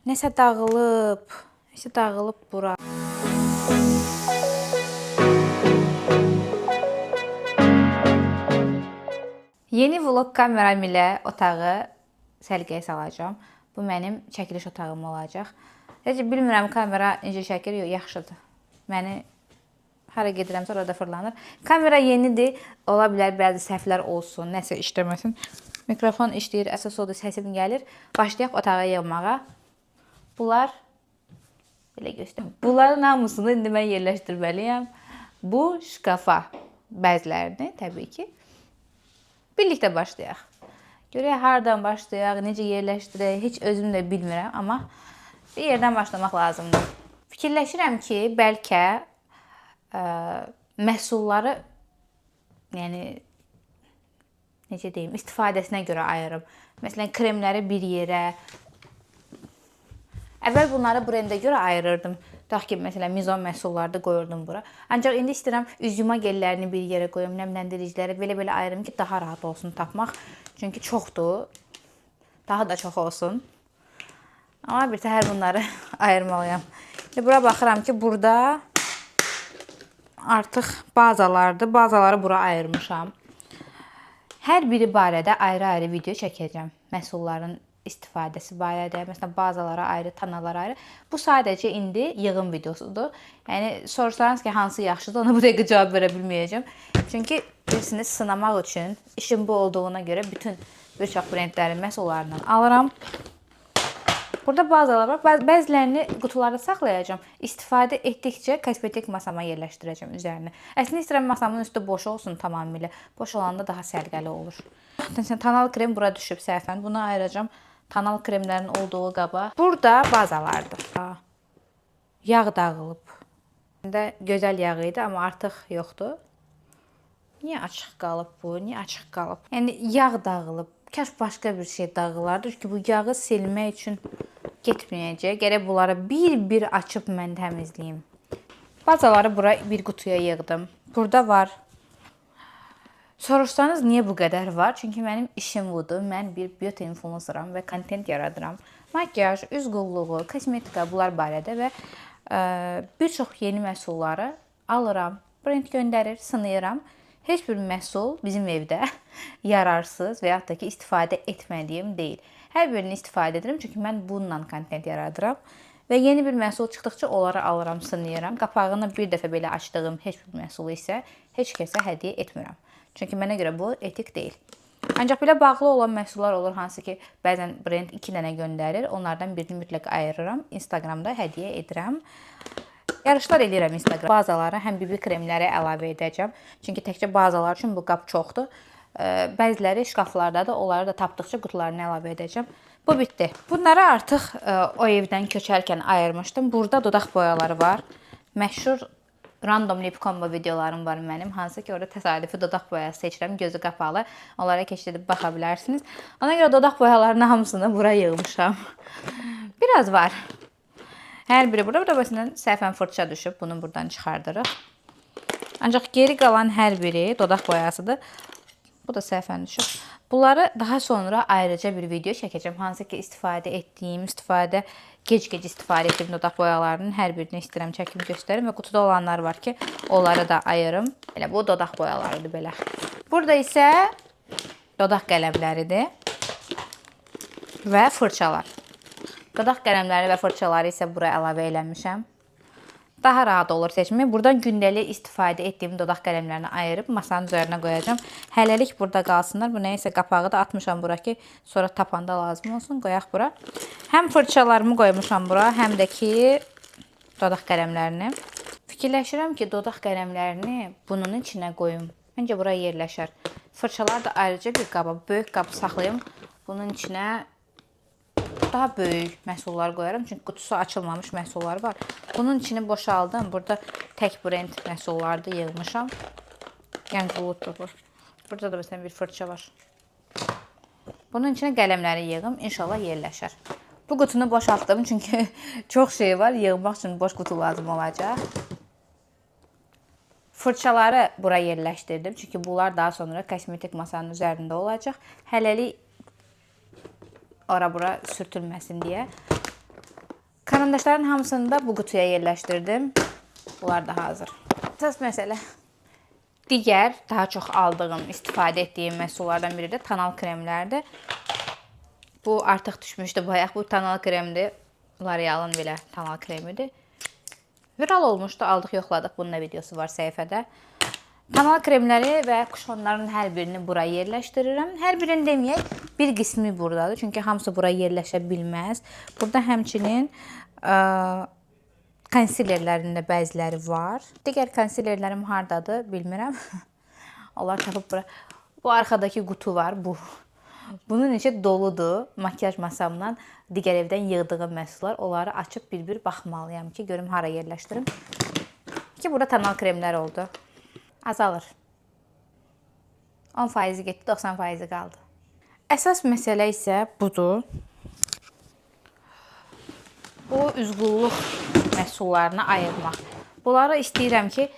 Nəsə dağılıb. Nəsə dağılıb bura. Yeni vlog kameram ilə otağı səliqəyə salacağım. Bu mənim çəkiliş otağım olacaq. Heç bilmirəm kamera necə çəkir, yox, yaxşıdır. Məni hara gedirəmsə orada fırlanır. Kamera yenidir. Ola bilər bəzi səhvlər olsun, nəsə işləməsin. Mikrofon işləyir, əsas odur səsim gəlir. Başlayaq otağa yığmağa. Bunlar belə göstərim. Bunların hamısını indi mən yerləşdirməliyəm. Bu şkafa bəzilərini təbii ki. Birlikdə başlayaq. Görək hardan başlayaq, necə yerləşdirək, heç özüm də bilmirəm, amma bir yerdən başlamaq lazımdır. Fikirləşirəm ki, bəlkə məhsulları, yəni necə deyim, istifadəsinə görə ayırım. Məsələn, kremləri bir yerə. Əvvəl bunları brendə görə ayırırdım. Tutaq ki, məsələn, mizon məhsulları da qoyurdum bura. Ancaq indi istəyirəm üzüma gellərini bir yerə qoyum, nəmləndiriciləri belə-belə ayırım ki, daha rahat olsun tapmaq. Çünki çoxdur. Daha da çox olsun. Amma bir təhər bunları ayırmalıyam. Bura baxıram ki, burada artıq bazalardır. Bazaları bura ayırmışam. Hər biri barədə ayrı-ayrı video çəkəcəm. Məhsulların istifadəsi barədə, məsələn, bazalara ayrı, tanalara ayrı. Bu sadəcə indi yığım videosudur. Yəni soruşsanız ki, hansı yaxşıdır, ona bu dəqiqə cavab verə bilməyəcəm. Çünki birisini sınamaq üçün işim bu olduğuna görə bütün bir çox brendlərin məhsullarından alıram. Burada bazalar var. Bəzilərini qutularda saxlayacağam. İstifadə etdikcə kosmetik masama yerləşdirəcəm üzərinə. Əslində istəyirəm masamın üstü boş olsun tamamilə. Boş olanda daha səliqəli olur. Tonal krem bura düşüb səhvən. Bunu ayıracağım tonal kremlərin olduğu qaba. Burada bazalardır. Yağ dağılıb. Gözəl yağ idi, amma artıq yoxdur. Niyə açıq qalıb bu? Niyə açıq qalıb? Yəni yağ dağılıb. Kaş başqa bir şey dağılardı. Çünki bu yağı silmək üçün getməyəcək. Gərək bunları bir-bir açıb mən təmizləyim. Bazaları bura bir qutuya yığdım. Burada var. Soruşsanız niyə bu qədər var? Çünki mənim işim budur. Mən bir beauty influenceram və kontent yaradıram. Makyaj, üz qulluğu, kosmetika bunlar barədə və bir çox yeni məhsulları alıram. Brend göndərir, sınayıram. Heç bir məhsul bizim evdə yararsız və yaxud da ki, istifadə etmədiyim deyil. Hər birini istifadə edirəm, çünki mən bununla kontent yaradıram. Və yeni bir məhsul çıxdıqca onları alıram, sınayıram. Qapağını bir dəfə belə açdığım heç bir məhsulu isə heç kəsə hədiyyə etmirəm. Çünki mənə görə bu etik deyil. Ancaq belə bağlı olan məhsullar olur, hansı ki, bəzən brend 2 dənə göndərir. Onlardan birini mütləq ayırıram. Instagramda hədiyyə edirəm. Yarışlar edirəm Instagram. Bazalara həm BB kremləri əlavə edəcəm. Çünki təkcə bazalar üçün bu qab çoxdur. Bəziləri şkaflardadır. Onları da tapdıqca qutularına əlavə edəcəm. Bu bitdi. Bunları artıq o evdən köçərkən ayırmışdım. Burada dodaq boyaları var. Məşhur random lip combo videolarım var mənim. Hansı ki, orada təsadüfi dodaq boyası seçirəm. Gözü qapalı. Onlara keçid edib baxa bilərsiniz. Ona görə dodaq boyalarının hamısını bura yığmışam. Biraz var. Hər biri burada məsələn səhvən fırça düşüb. Bunu buradan çıxardırıq. Ancaq geri qalan hər biri dodaq boyasıdır. Bu da səhvən düşüb. Bunları daha sonra ayrıca bir video çəkəcəm. Hansı ki, istifadə etdiyim, gec-gec istifadə etdiyim dodaq boyalarının hər birini istəyirəm çəkim göstərim. Və qutuda olanlar var ki, onları da ayırım. Elə bu dodaq boyalarıdır belə. Burada isə dodaq qələmləridir və fırçalar. Dodaq qələmləri və fırçaları isə bura əlavə eləmişəm. Daha rahat olur seçmək. Buradan gündəlik istifadə etdiyim dodaq qələmlərini ayırıb masanın üzərinə qoyacağım. Hələlik burada qalsınlar. Bu nəyəsə qapağı da atmışam bura ki, sonra tapanda lazım olsun. Qoyaq bura. Həm fırçalarımı qoymuşam bura, həm də ki, dodaq qələmlərini. Fikirləşirəm ki, dodaq qələmlərini bunun içinə qoyum. Məncə bura yerləşər. Fırçalar da ayrıca bir qaba, böyük qabı saxlayım. Bunun içinə daha böyük məhsullar qoyarım. Çünki qutusu açılmamış məhsullar var. Bunun içini boşaldım. Burada tək brend məhsulları da yığmışam. Yəni buluddur bu. Burada da məsələn bir fırça var. Bunun içinə qələmləri yığım. İnşallah yerləşər. Bu qutunu boşaltdım. Çünki çox şey var. Yığmaq üçün boş qutu lazım olacaq. Fırçaları bura yerləşdirdim. Çünki bunlar daha sonra kosmetik masanın üzərində olacaq. Hələlik ora-bura sürtülməsin deyə. Karandaşların hamısını da bu qutuya yerləşdirdim. Bunlar da hazır. Əsas məsələ digər daha çox aldığım, istifadə etdiyim məhsullardan biri də tonal kremlərdir. Bu artıq düşmüşdü bayaq. Bu tonal kremdir. L'Oreal'ın belə tonal kremidir. Viral olmuşdu. Aldıq, yoxladıq. Bunun da videosu var səhifədə. Tonal kremləri və kuşonların hər birini bura yerləşdirirəm. Hər birini deməyək, bir qismi buradadır. Çünki hamısı bura yerləşə bilməz. Burada həmçinin konsilerlərində bəziləri var. Digər konsilerlərim hardadır, bilmirəm. Onlar tapıb bura. Bu arxadakı qutu var, bu. Bunun içi doludur. Makyaj masamdan digər evdən yığdığım məhsullar. Onları açıb bir-bir baxmalıyam ki, görüm hara yerləşdirim. Ki, burada tonal kremlər oldu. Azalır. 10% getdi, 90% qaldı. Əsas məsələ isə budur. Bu üzqulluq məhsullarına ayırmaq. Bunları istəyirəm ki,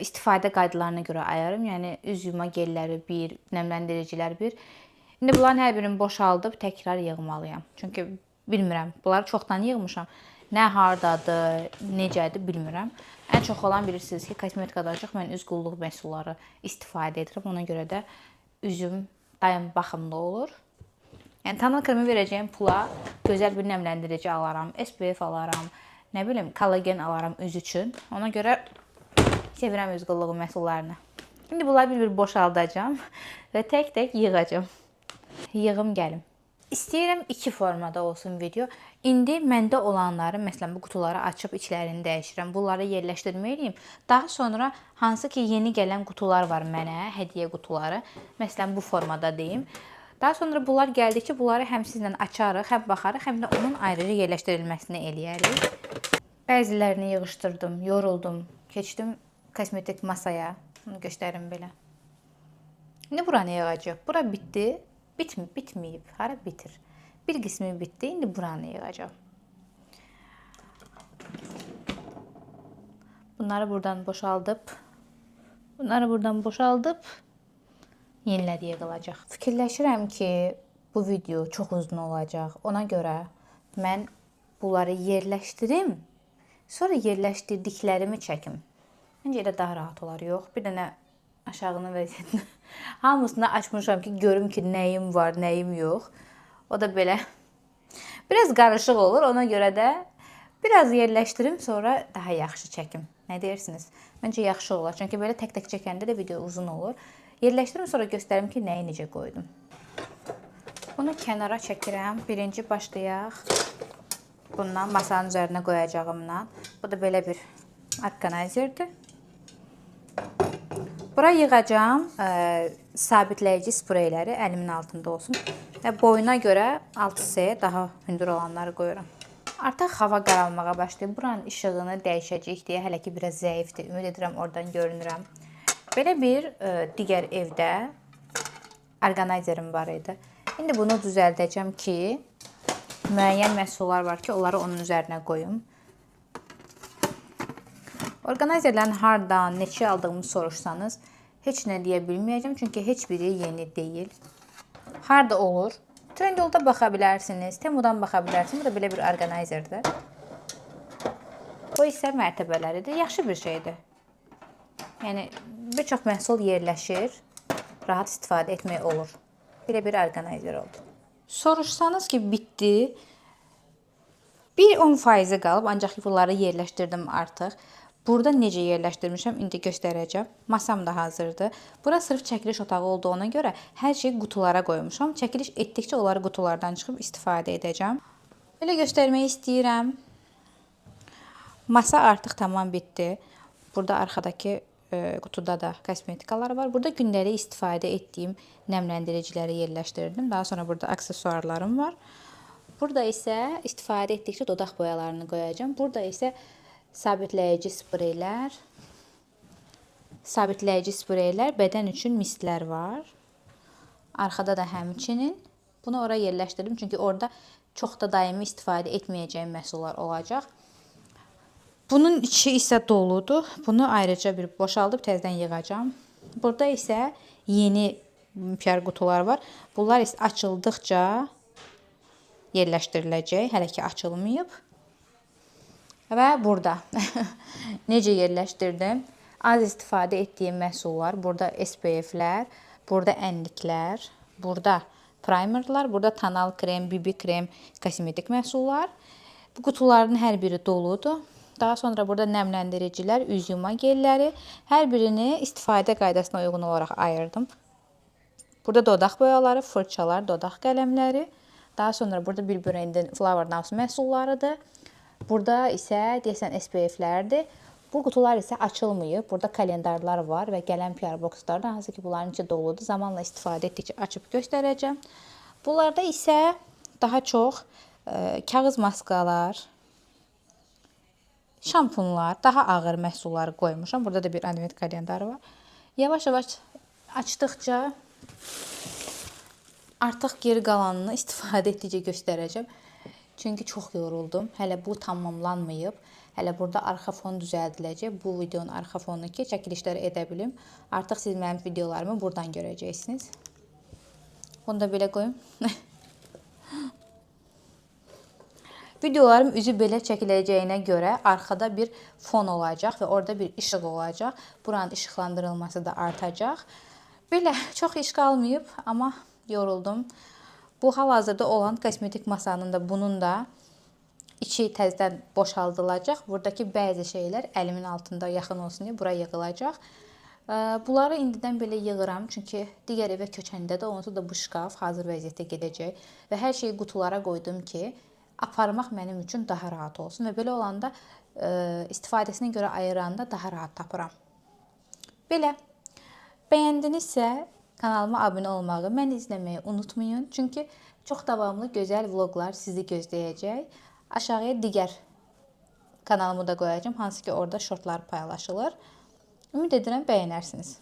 istifadə qaydalarına görə ayırım. Yəni, üz yuma gelləri bir, nəmləndiricilər bir. İndi bunların hər birini boşaldıb təkrar yığmalıyam. Çünki bilmirəm, bunları çoxdan yığmışam. Nə hardadır, necədir bilmirəm. Ən çox olan bilirsiniz ki, kosmetikada çox mən üzqulluq məhsulları istifadə edirəm. Ona görə də üzüm daim baxımlı olur. Yəni, tonal kremi verəcəyim pula gözəl bir nəmləndirici alaram, SPF alaram, nə bilim, kollagen alaram üz üçün. Ona görə sevirəm üzqulluğu məhsullarını. İndi bunları bir-bir boşaldacağım və tək-tək yığacağım. Yığım gəlim. İstəyirəm iki formada olsun video. İndi məndə olanları, məsələn, bu qutuları açıb içlərini dəyişirəm. Bunları yerləşdirməliyim. Daha sonra hansı ki yeni gələn qutular var mənə, hədiyyə qutuları. Məsələn, bu formada deyim. Daha sonra bunlar gəldikcə bunları həm sizlə açarıq, həm baxarıq, həm də onun ayrıca yerləşdirilməsini eləyərik. Bəzilərini yığışdırdım, yoruldum, keçdim kosmetik masaya. Bunu göstərim belə. İndi buranı yığacaq. Bura bitdi. Bitməyib. Hara bitir. Bir qismi bitdi. İndi buranı yığacaq. Bunları buradan boşaldıb yeniləri yığılacaq. Fikirləşirəm ki, bu video çox uzun olacaq. Ona görə mən bunları yerləşdirim. Sonra yerləşdirdiklərimi çəkim. Məncə elə daha rahat olar. Yox, bir dənə aşağını vəziyyətini hamısını açmışam ki, görüm ki, nəyim var, nəyim yox. O da belə biraz qarışıq olur. Ona görə də biraz yerləşdirim, sonra daha yaxşı çəkim. Nə deyirsiniz? Məncə yaxşı olar. Çünki belə tək-tək çəkəndə də video uzun olur. Yerləşdirim, sonra göstərim ki, nəyi necə qoydum. Bunu kənara çəkirəm. Birinci başlayaq. Bundan masanın üzərinə qoyacağımdan. Bu da belə bir orqanayzerdir. Bura yığacağım sabitləyici spreyləri əlimin altında olsun. Və boyuna görə 6C daha hündür olanları qoyuram. Artıq hava qaralmağa başlayıb. Buranın işığını dəyişəcəyik deyə hələ ki biraz zəifdir. Ümid edirəm oradan görünürəm. Belə bir digər evdə orqanayzerim var idi. İndi bunu düzəldəcəm ki, müəyyən məhsullar var ki, onları onun üzərinə qoyum. Orqanayzerlərin hardan, neçə aldığımı soruşsanız, heç nə deyə bilməyəcəm. Çünki heç biri yeni deyil. Harda olur? Trendyolda baxa bilərsiniz, Temudan baxa bilərsiniz. Bu da belə bir orqanayzerdir. Bu isə mərtəbələridir. Yaxşı bir şeydir. Yəni, bir çox məhsul yerləşir, rahat istifadə etmək olur. Belə bir orqanayzer oldu. Soruşsanız ki, bitdi. Bir 10% qalıb, ancaq bunları yerləşdirdim artıq. Burada necə yerləşdirmişəm, indi göstərəcəm. Masam da hazırdır. Bura sırf çəkiliş otağı olduğuna görə hər şeyi qutulara qoymuşam. Çəkiliş etdikcə onları qutulardan çıxıb istifadə edəcəm. Belə göstərmək istəyirəm. Masa artıq tamam bitdi. Burada arxadakı qutuda da kosmetikalar var. Burada gündəlik istifadə etdiyim nəmləndiriciləri yerləşdirdim. Daha sonra burada aksesuarlarım var. Burada isə istifadə etdikcə dodaq boyalarını qoyacağam. Burada isə sabitləyici spreylər, bədən üçün mistlər var. Arxada da həmçinin. Bunu ora yerləşdirdim, çünki orada çox da daimi istifadə etməyəcəyim məhsullar olacaq. Bunun içi isə doludur. Bunu ayrıca bir boşaldıb təzədən yığacağam. Burada isə yeni PR qutular var. Bunlar isə açıldıqca yerləşdiriləcək. Hələ ki açılmayıb. Və burada necə yerləşdirdim? Az istifadə etdiyim məhsullar, burada SPF-lər, burada ənliklər, burada primerlar, burada tonal krem, BB krem, kosmetik məhsullar. Bu qutuların hər biri doludur. Daha sonra burada nəmləndiricilər, üz yuma gelləri, hər birini istifadə qaydasına uyğun olaraq ayırdım. Burada dodaq boyaları, fırçalar, dodaq qələmləri. Daha sonra burada bir brendin Flower House məhsullarıdır. Burada isə deyəsən SPF-lərdir. Bu qutular isə açılmayıb. Burada kalendarlar var və gələn PR boxlarda, hansı ki bunların içi doludur. Zamanla istifadə etdikcə açıb göstərəcəm. Bunlarda isə daha çox kağız maskalar, şampunlar, daha ağır məhsulları qoymuşam. Burada da bir advent kalendarı var. Yavaş-yavaş açdıqca artıq geri qalanını istifadə etdikcə göstərəcəm. Çünki çox yoruldum. Hələ bu tamamlanmayıb. Hələ burada arxa fon düzəldiləcək. Bu videonun arxa fonunu ki, çəkilişləri edə bilim. Artıq siz mənim videolarımı buradan görəcəksiniz. Bunu da belə qoyum. Videolarım üzü belə çəkiləcəyinə görə arxada bir fon olacaq və orada bir işıq olacaq. Buranın işıqlandırılması da artacaq. Belə çox iş qalmayıb, amma yoruldum. Bu hal-hazırda olan kosmetik masanın da bunun da içi təzədən boşaldılacaq. Buradakı bəzi şeylər əlimin altında yaxın olsun deyə bura yığılacaq. Bunları indidən belə yığıram, çünki digər evə köçəndə də onsuz da bu şkaf hazır vəziyyətdə gedəcək və hər şeyi qutulara qoydum ki, aparmaq mənim üçün daha rahat olsun və belə olanda istifadəsinə görə ayıranda daha rahat tapıram. Belə. Bəyəndinizsə kanalıma abunə olmağı, məni izləməyi unutmayın. Çünki çox davamlı gözəl vloqlar sizi gözləyəcək. Aşağıya digər kanalımı da qoyacağım, hansı ki orada şortlar paylaşılır. Ümid edirəm bəyənərsiniz.